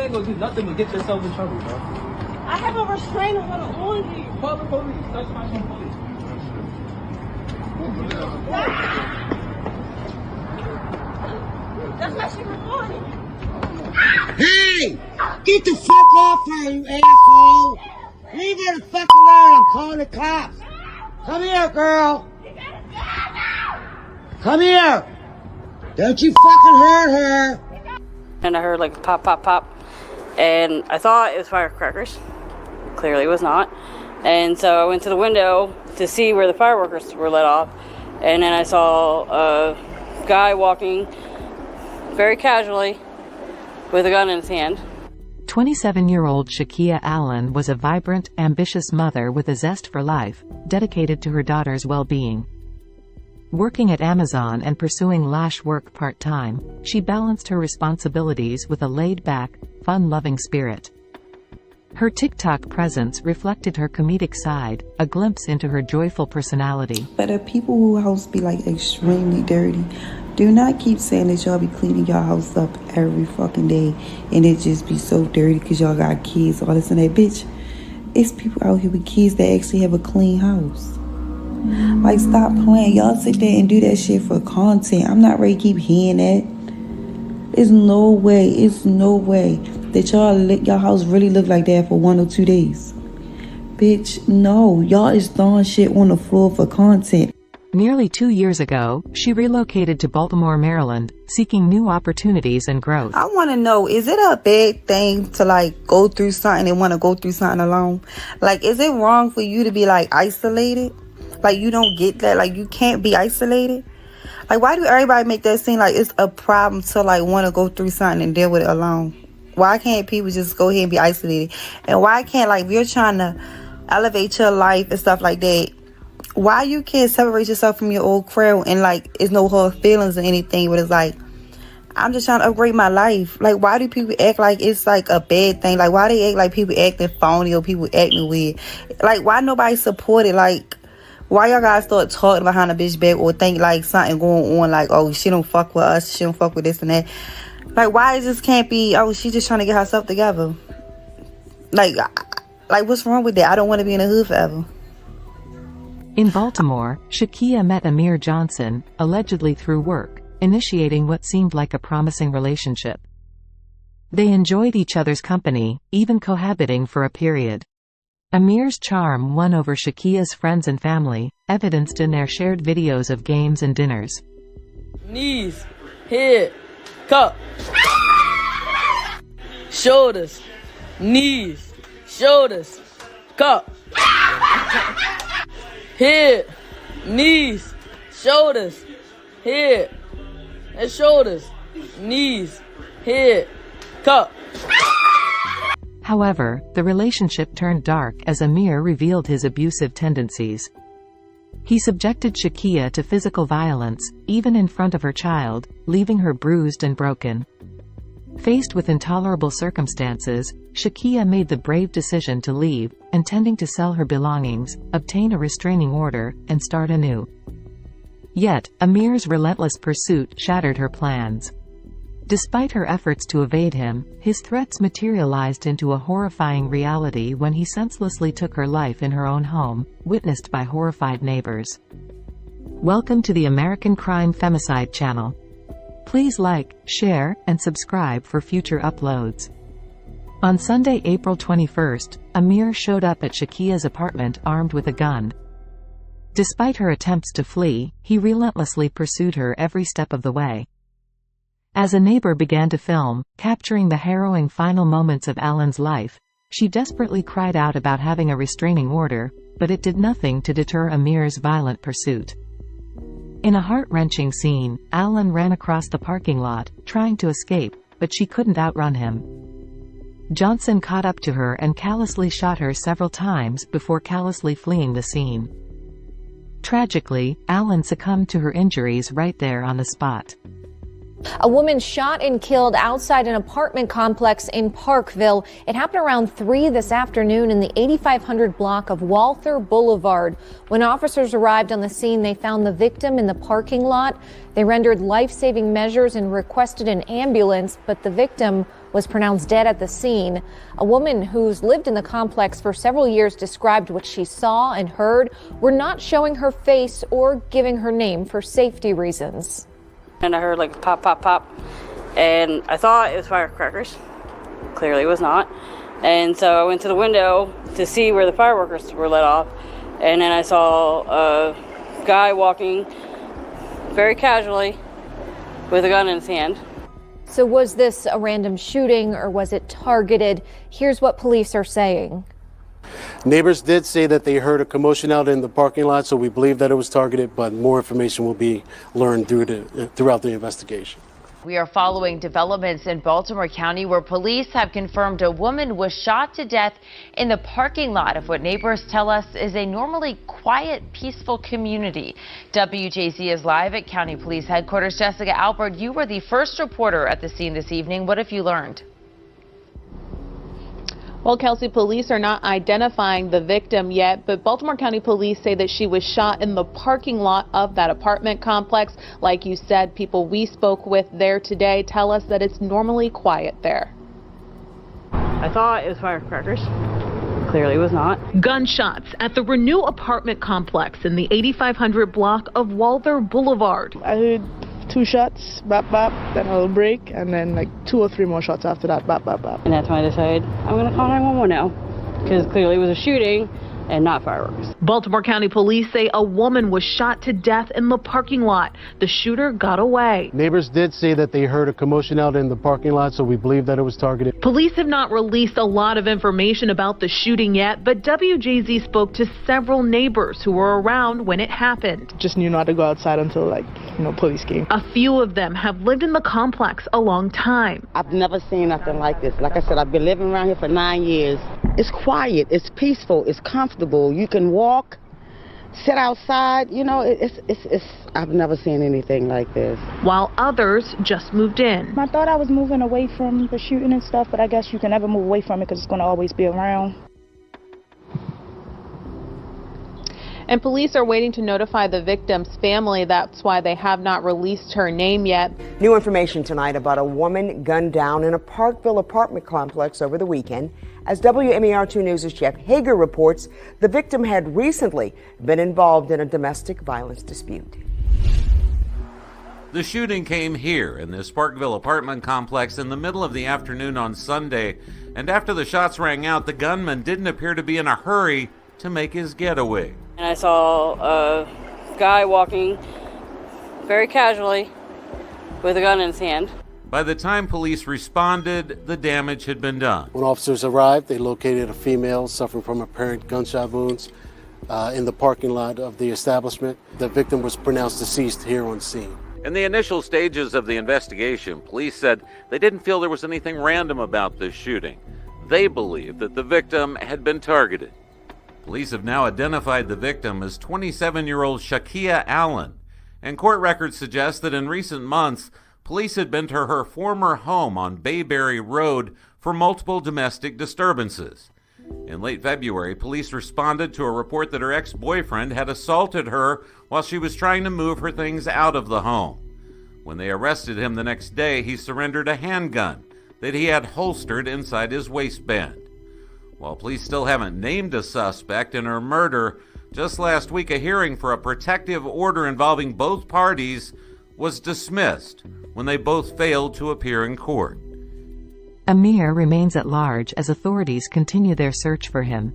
ain't gonna do nothing but get yourself in trouble, bro. I have a restraining order on you. Call the police. That's my police. That's why she recording. Hey! Get the fuck off her, you asshole! Leave her the fuck alone, I'm calling the cops! Come here, girl! Come here! Don't you fucking hurt her! And I heard like pop, pop, pop. And I thought it was firecrackers. Clearly it was not. And so I went to the window to see where the fireworks were let off. And then I saw a guy walking very casually with a gun in his hand. 27-year-old Shakeia Allen was a vibrant, ambitious mother with a zest for life, dedicated to her daughter's well-being. Working at Amazon and pursuing lash work part-time, she balanced her responsibilities with a laid-back, fun-loving spirit. Her TikTok presence reflected her comedic side, a glimpse into her joyful personality. But the people whose house be like extremely dirty, do not keep saying that y'all be cleaning your house up every fucking day and it just be so dirty because y'all got kids, all this and that. Bitch, it's people out here with kids that actually have a clean house. Like, stop playing. Y'all sit there and do that shit for content. I'm not ready to keep hearing that. There's no way that your house really look like that for 1 or 2 days. Bitch, no. Y'all is throwing shit on the floor for content. Nearly 2 years ago, she relocated to Baltimore, Maryland, seeking new opportunities and growth. I want to know, is it a bad thing to like go through something and want to go through something alone? Like, is it wrong for you to be like isolated? Like, you don't get that? Like, you can't be isolated? Like, why do everybody make that seem like it's a problem to like want to go through something and deal with it alone? Why can't people just go ahead and be isolated? And why can't, like, if you're trying to elevate your life and stuff like that, why you can't separate yourself from your old crowd and like it's no hard feelings or anything, but it's like, I'm just trying to upgrade my life. Like, why do people act like it's like a bad thing? Like, why they act like people acting phony or people acting weird? Like, why nobody support it? Like, why y'all guys start talking behind a bitch back or think like something going on, like, oh, she don't fuck with us, she don't fuck with this and that? Like, why it just can't be, oh, she just trying to get herself together? Like what's wrong with that? I don't want to be in the hood forever. In Baltimore, Shakia met Amir Johnson, allegedly through work, initiating what seemed like a promising relationship. They enjoyed each other's company, even cohabiting for a period. Amir's charm won over Shakia's friends and family, evidenced in their shared videos of games and dinners. Knees, head, cup, shoulders, knees, shoulders, cup, head, knees, shoulders, head, and shoulders, knees, head, cup. However, the relationship turned dark as Amir revealed his abusive tendencies. He subjected Shakia to physical violence, even in front of her child, leaving her bruised and broken. Faced with intolerable circumstances, Shakia made the brave decision to leave, intending to sell her belongings, obtain a restraining order, and start anew. Yet, Amir's relentless pursuit shattered her plans. Despite her efforts to evade him, his threats materialized into a horrifying reality when he senselessly took her life in her own home, witnessed by horrified neighbors. Welcome to the American Crime Femicide channel. Please like, share, and subscribe for future uploads. On Sunday, April 21st, Amir showed up at Shakia's apartment armed with a gun. Despite her attempts to flee, he relentlessly pursued her every step of the way. As a neighbor began to film, capturing the harrowing final moments of Allen's life, she desperately cried out about having a restraining order, but it did nothing to deter Amir's violent pursuit. In a heart-wrenching scene, Allen ran across the parking lot, trying to escape, but she couldn't outrun him. Johnson caught up to her and callously shot her several times before callously fleeing the scene. Tragically, Allen succumbed to her injuries right there on the spot. A woman shot and killed outside an apartment complex in Parkville. It happened around 3 this afternoon in the 8500 block of Walther Boulevard. When officers arrived on the scene, they found the victim in the parking lot. They rendered life-saving measures and requested an ambulance, but the victim was pronounced dead at the scene. A woman who's lived in the complex for several years described what she saw and heard. We're not showing her face or giving her name for safety reasons. And I heard like pop, pop, pop. And I thought it was firecrackers. Clearly it was not. And so I went to the window to see where the fireworkers were let off. And then I saw a guy walking very casually with a gun in his hand. So was this a random shooting or was it targeted? Here's what police are saying. Neighbors did say that they heard a commotion out in the parking lot, so we believe that it was targeted, but more information will be learned throughout the investigation. We are following developments in Baltimore County where police have confirmed a woman was shot to death in the parking lot of what neighbors tell us is a normally quiet, peaceful community. WJZ is live at County Police Headquarters. Shakeia Allen, you were the first reporter at the scene this evening. What have you learned? Well, Kelsey, police are not identifying the victim yet, but Baltimore County Police say that she was shot in the parking lot of that apartment complex. Like you said, people we spoke with there today tell us that it's normally quiet there. I thought it was firecrackers. Clearly it was not. Gunshots at the Renew apartment complex in the 8500 block of Walther Boulevard. I heard 2 shots, bap bap, then a little break, and then like 2 or 3 more shots after that, bap bap bap. And that's when I decided I'm going to call 911 now, because clearly it was a shooting and not fireworks. Baltimore County Police say a woman was shot to death in the parking lot. The shooter got away. Neighbors did say that they heard a commotion out in the parking lot, so we believe that it was targeted. Police have not released a lot of information about the shooting yet, but WJZ spoke to several neighbors who were around when it happened. Just knew not to go outside until police came. A few of them have lived in the complex a long time. I've never seen nothing like this. Like I said, I've been living around here for 9 years. It's quiet, it's peaceful, it's comfortable. You can walk, sit outside, I've never seen anything like this. While others just moved in. I thought I was moving away from the shooting and stuff, but I guess you can never move away from it because it's going to always be around. And police are waiting to notify the victim's family. That's why they have not released her name yet. New information tonight about a woman gunned down in a Parkville apartment complex over the weekend. As WMER2 News' Jeff Hager reports, the victim had recently been involved in a domestic violence dispute. The shooting came here in this Parkville apartment complex in the middle of the afternoon on Sunday. And after the shots rang out, the gunman didn't appear to be in a hurry to make his getaway. And I saw a guy walking very casually with a gun in his hand. By the time police responded, the damage had been done. When officers arrived, they located a female suffering from apparent gunshot wounds in the parking lot of the establishment. The victim was pronounced deceased here on scene. In the initial stages of the investigation, police said they didn't feel there was anything random about this shooting. They believed that the victim had been targeted. Police have now identified the victim as 27-year-old Shakeia Allen, and court records suggest that in recent months, police had been to her former home on Bayberry Road for multiple domestic disturbances. In late February, police responded to a report that her ex-boyfriend had assaulted her while she was trying to move her things out of the home. When they arrested him the next day, he surrendered a handgun that he had holstered inside his waistband. While police still haven't named a suspect in her murder, just last week a hearing for a protective order involving both parties was dismissed when they both failed to appear in court. Amir remains at large as authorities continue their search for him.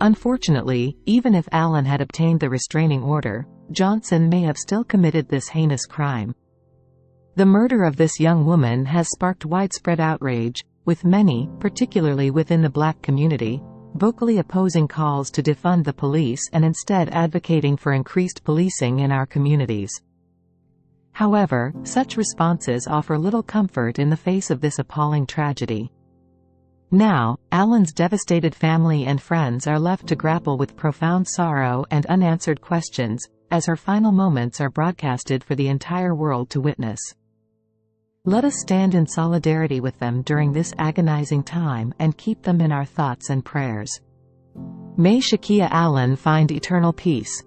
Unfortunately, even if Allen had obtained the restraining order, Johnson may have still committed this heinous crime. The murder of this young woman has sparked widespread outrage, with many, particularly within the black community, vocally opposing calls to defund the police and instead advocating for increased policing in our communities. However, such responses offer little comfort in the face of this appalling tragedy. Now, Allen's devastated family and friends are left to grapple with profound sorrow and unanswered questions, as her final moments are broadcasted for the entire world to witness. Let us stand in solidarity with them during this agonizing time and keep them in our thoughts and prayers. May Shakia Allen find eternal peace.